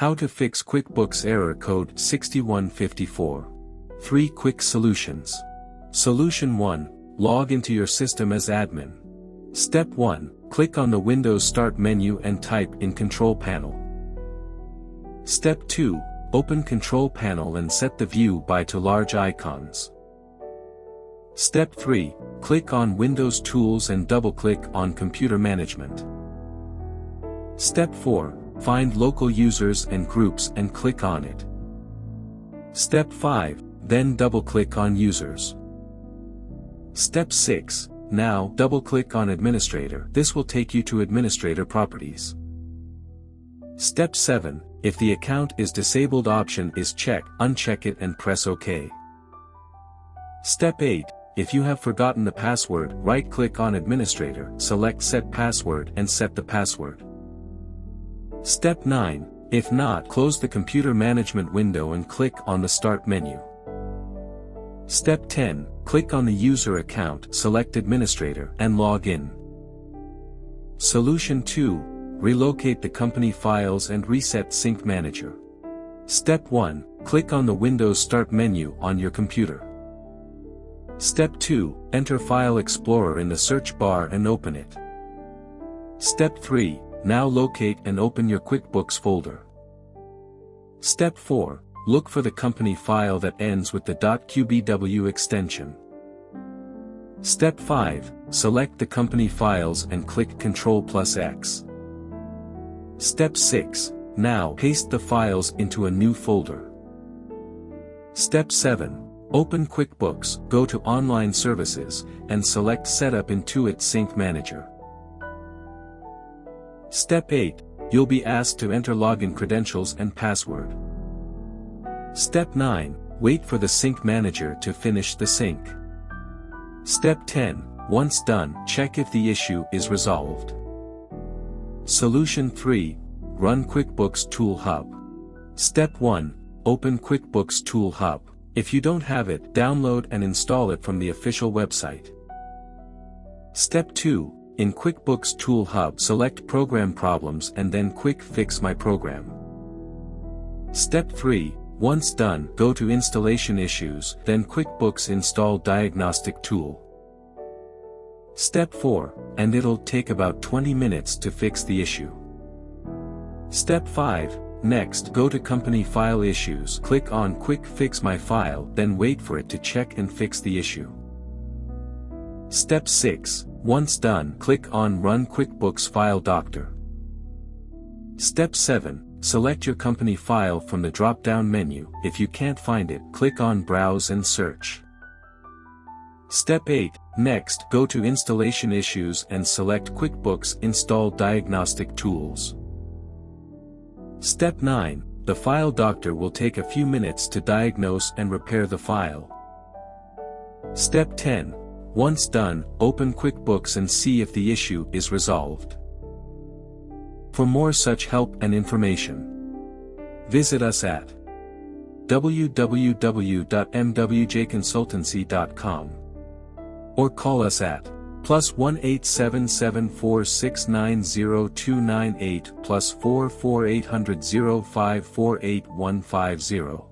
How to fix QuickBooks error code 6154. 3 quick solutions. Solution 1. Log into your system as admin. Step 1. Click on the Windows Start menu and type in Control Panel. Step 2. Open Control Panel and set the view by to large icons. Step 3. Click on Windows Tools and double-click on Computer Management. Step 4. Find local users and groups and click on it. Step 5. Then double-click on Users. Step 6. Now double-click on Administrator. This will take you to Administrator Properties. Step 7. If the account is disabled option is checked, uncheck it and press OK. Step 8. If you have forgotten the password, right-click on Administrator, select Set Password and set the password. Step 9. If not, close the Computer Management window and click on the Start menu. Step 10. Click on the user account, select Administrator, and log in. Solution 2. Relocate the company files and reset Sync Manager. Step 1. Click on the Windows Start menu on your computer. Step 2. Enter File Explorer in the search bar and open it. Step 3. Now locate and open your QuickBooks folder. Step 4. Look for the company file that ends with the .qbw extension. Step 5. Select the company files and click Ctrl+X. Step 6. Now paste the files into a new folder. Step 7. Open QuickBooks, go to Online Services, and select Setup Intuit Sync Manager. Step 8. You'll be asked to enter login credentials and password. Step 9. Wait for the Sync Manager to finish the sync. Step 10. Once done, check if the issue is resolved. Solution 3. Run QuickBooks Tool Hub. Step 1. Open QuickBooks Tool Hub. If you don't have it, download and install it from the official website. Step 2. In QuickBooks Tool Hub, select Program Problems and then Quick Fix My Program. Step 3. Once done, go to Installation Issues, then QuickBooks Install Diagnostic Tool. Step 4. And it'll take about 20 minutes to fix the issue. Step 5. Next, go to Company File Issues, click on Quick Fix My File, then wait for it to check and fix the issue. Step 6. Once done, click on Run QuickBooks File Doctor. Step 7. Select your company file from the drop-down menu. If you can't find it, click on Browse and Search. Step 8. Next, go to Installation Issues and select QuickBooks Install Diagnostic Tools. Step 9. The File Doctor will take a few minutes to diagnose and repair the file. Step 10. Once done, open QuickBooks and see if the issue is resolved. For more such help and information, visit us at www.mwjconsultancy.com or call us at +1 87746902298 +44 800 0548 150.